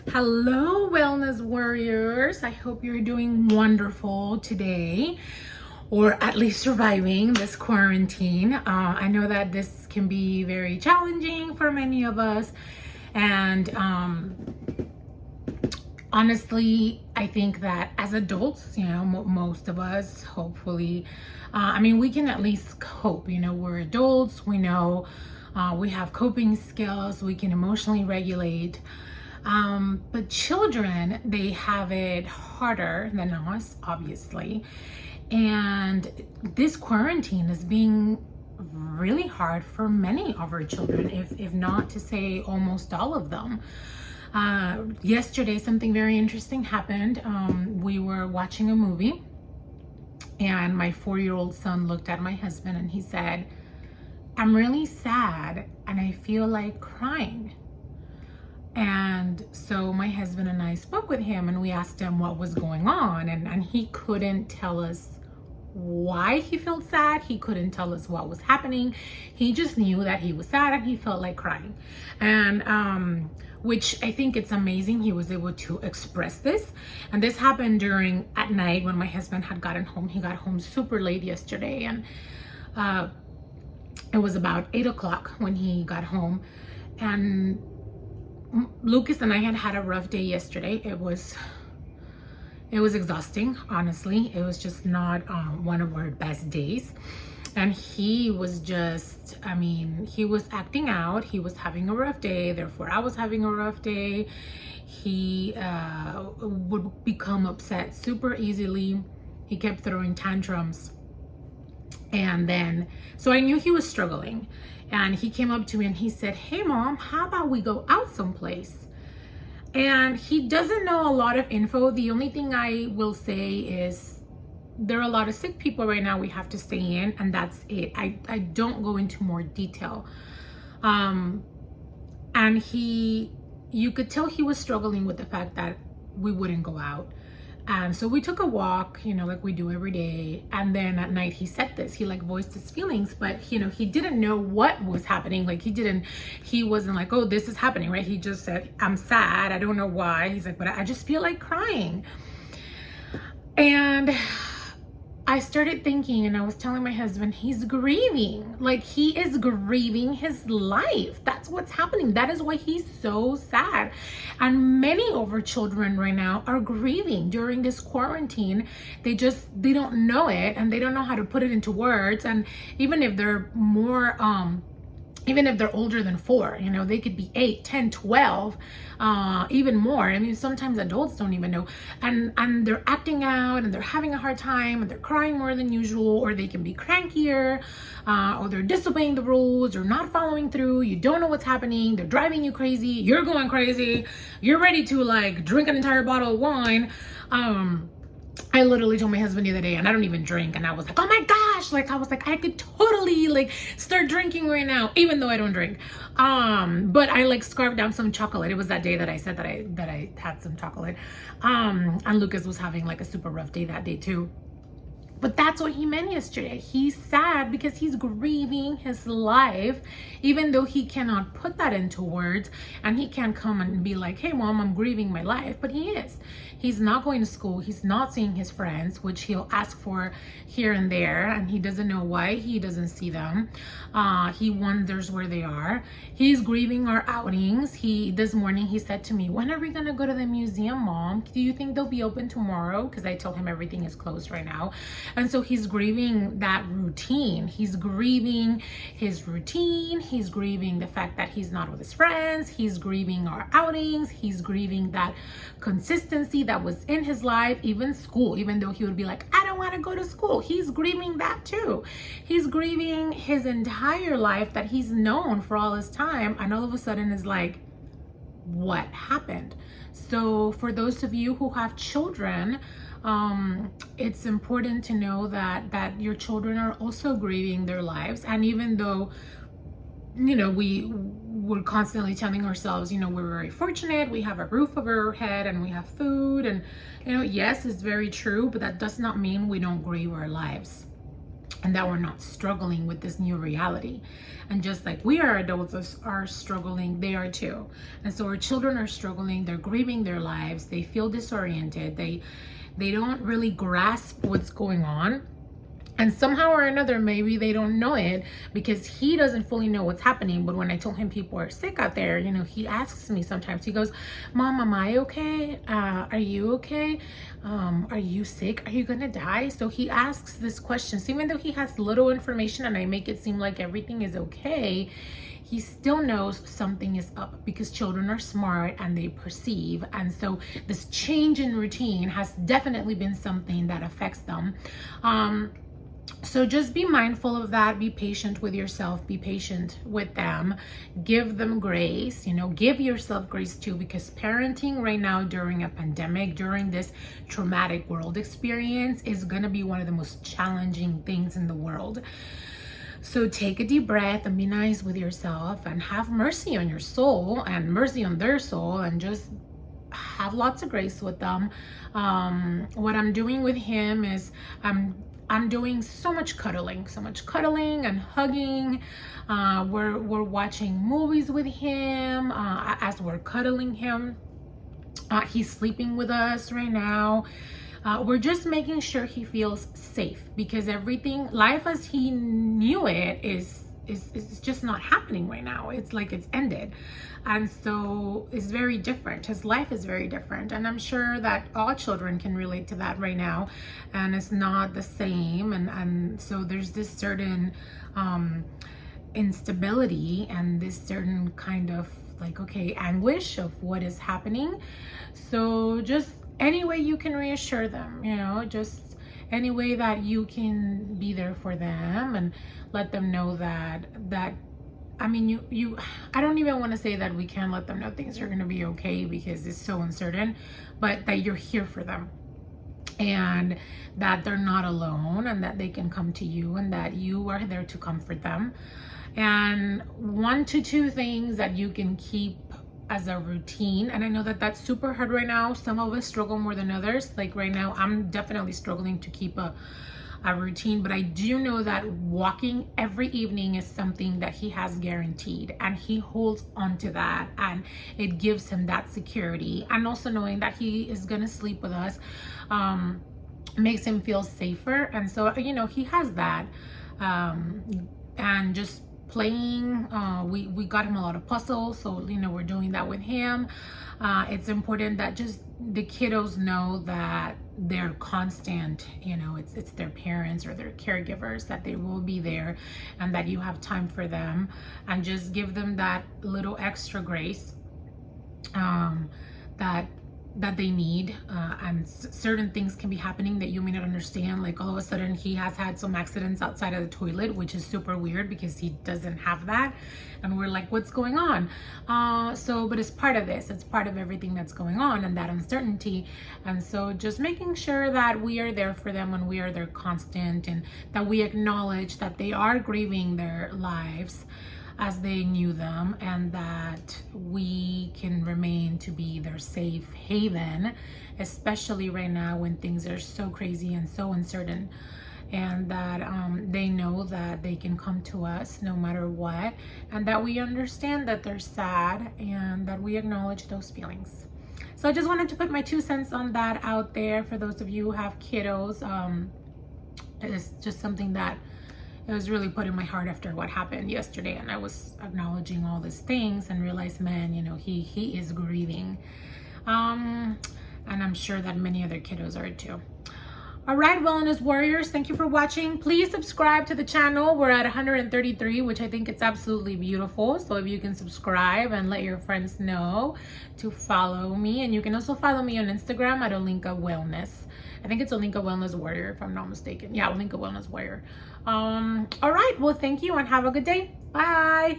Hello, wellness warriors. I hope you're doing wonderful today, or at least surviving this quarantine. I know that this can be very challenging for many of us, and honestly, I think that as adults, most of us, hopefully, we can at least cope. We're adults, we know we have coping skills, we can emotionally regulate. But children, they have it harder than us, obviously. And this quarantine is being really hard for many of our children, if not to say almost all of them. Yesterday, something very interesting happened. We were watching a movie, and my 4-year-old son looked at my husband and he said, "I'm really sad and I feel like crying." And so my husband and I spoke with him and we asked him what was going on, and he couldn't tell us why he felt sad. He couldn't tell us what was happening. He just knew that he was sad and he felt like crying. And which I think it's amazing he was able to express this. And this happened at night when my husband had gotten home. He got home super late yesterday, and it was about 8 o'clock when he got home. And Lucas and I had a rough day yesterday. It was exhausting, honestly. It was just not one of our best days. And he was he was acting out. He was having a rough day. Therefore, I was having a rough day. He would become upset super easily. He kept throwing tantrums. And then, so I knew he was struggling. And he came up to me and he said, "Hey mom, how about we go out someplace?" And he doesn't know a lot of info. The only thing I will say is there are a lot of sick people right now. We have to stay in, and that's it. I don't go into more detail. And you could tell he was struggling with the fact that we wouldn't go out. And so we took a walk, like we do every day. And then at night he said this, he voiced his feelings, but he didn't know what was happening. He wasn't like, "Oh, this is happening," right? He just said, "I'm sad. I don't know why." He's like, "But I just feel like crying." And I started thinking, and I was telling my husband, he's grieving. He is grieving his life. That's what's happening. That is why he's so sad. And many of our children right now are grieving during this quarantine. They don't know it, and they don't know how to put it into words. And even if they're even if they're older than 4, they could be 8, 10, 12, even more. Sometimes adults don't even know. And they're acting out and they're having a hard time and they're crying more than usual, or they can be crankier, or they're disobeying the rules or not following through. You don't know what's happening. They're driving you crazy. You're going crazy. You're ready to drink an entire bottle of wine. I literally told my husband the other day, and I don't even drink, and I was like, "Oh my gosh," I was like, I could totally start drinking right now, even though I don't drink. But I scarfed down some chocolate. It was that day that I said that I had some chocolate. And Lucas was having a super rough day that day too. But that's what he meant yesterday. He's sad because he's grieving his life, even though he cannot put that into words, and he can't come and be like, "Hey mom, I'm grieving my life." But he is. He's not going to school. He's not seeing his friends, which he'll ask for here and there, and he doesn't know why he doesn't see them. He wonders where they are. He's grieving our outings. This morning he said to me, "When are we gonna go to the museum, mom? Do you think they'll be open tomorrow?" Because I told him everything is closed right now. And so he's grieving that routine. He's grieving his routine. He's grieving the fact that he's not with his friends. He's grieving our outings. He's grieving that consistency that was in his life, even school, even though he would be like, "I don't want to go to school." He's grieving that too. He's grieving his entire life that he's known for all his time. And all of a sudden is like, what happened? So for those of you who have children, it's important to know that your children are also grieving their lives. And even though we're constantly telling ourselves, we're very fortunate, we have a roof over our head and we have food, and yes, it's very true, but that does not mean we don't grieve our lives. and that we're not struggling with this new reality. And just like we are, adults are struggling, they are too. And so our children are struggling, they're grieving their lives, they feel disoriented, they don't really grasp what's going on. And somehow or another, maybe they don't know it because he doesn't fully know what's happening. But when I told him people are sick out there, you know, he asks me sometimes, he goes, Mom, am I okay? Are you okay? Are you sick? Are you gonna die? So he asks this questions, even though he has little information and I make it seem like everything is okay, he still knows something is up because children are smart and they perceive. And so this change in routine has definitely been something that affects them. So just be mindful of that. Be patient with yourself. Be patient with them. Give them grace. You know, give yourself grace too, because parenting right now during a pandemic, during this traumatic world experience, is going to be one of the most challenging things in the world. So take a deep breath and be nice with yourself and have mercy on your soul and mercy on their soul, and just have lots of grace with them. What I'm doing with him is I'm doing so much cuddling and hugging. We're watching movies with him as we're cuddling him. He's sleeping with us right now. We're just making sure he feels safe, because life as he knew it is just not happening right now. It's like it's ended. And so it's very different. His life is very different. And I'm sure that all children can relate to that right now. And it's not the same. And so there's this certain instability and this certain kind of like, okay, anguish of what is happening. So just any way you can reassure them, you know, just any way that you can be there for them and let them know that I mean, I don't even want to say that we can't let them know things are going to be okay because it's so uncertain, but that you're here for them and that they're not alone and that they can come to you and that you are there to comfort them. And 1 to 2 things that you can keep as a routine. And I know that that's super hard right now. Some of us struggle more than others. Like right now, I'm definitely struggling to keep a routine, but I do know that walking every evening is something that he has guaranteed, and he holds on to that, and it gives him that security. And also knowing that he is gonna sleep with us makes him feel safer. And so, you know, he has that. And just playing, we got him a lot of puzzles, so you know, we're doing that with him. It's important that just the kiddos know that they're constant, you know, it's their parents or their caregivers, that they will be there and that you have time for them, and just give them that little extra grace that they need. And certain things can be happening that you may not understand. Like all of a sudden he has had some accidents outside of the toilet, which is super weird because he doesn't have that, and we're like, what's going on? But it's part of this, it's part of everything that's going on and that uncertainty. And so just making sure that we are there for them and we are their constant, and that we acknowledge that they are grieving their lives as they knew them, and that we can remain to be their safe haven, especially right now when things are so crazy and so uncertain, and that they know that they can come to us no matter what, and that we understand that they're sad and that we acknowledge those feelings. So I just wanted to put my 2 cents on that out there for those of you who have kiddos. It's just something that it was really put in my heart after what happened yesterday, and I was acknowledging all these things and realized, man, you know, he is grieving, and I'm sure that many other kiddos are too. All right, Wellness Warriors, thank you for watching. Please subscribe to the channel. We're at 133, which I think it's absolutely beautiful. So if you can subscribe and let your friends know to follow me. And you can also follow me on Instagram at Olinka Wellness. I think it's Olinka Wellness Warrior, if I'm not mistaken. Yeah, Olinka Wellness Warrior. All right, well, thank you and have a good day. Bye.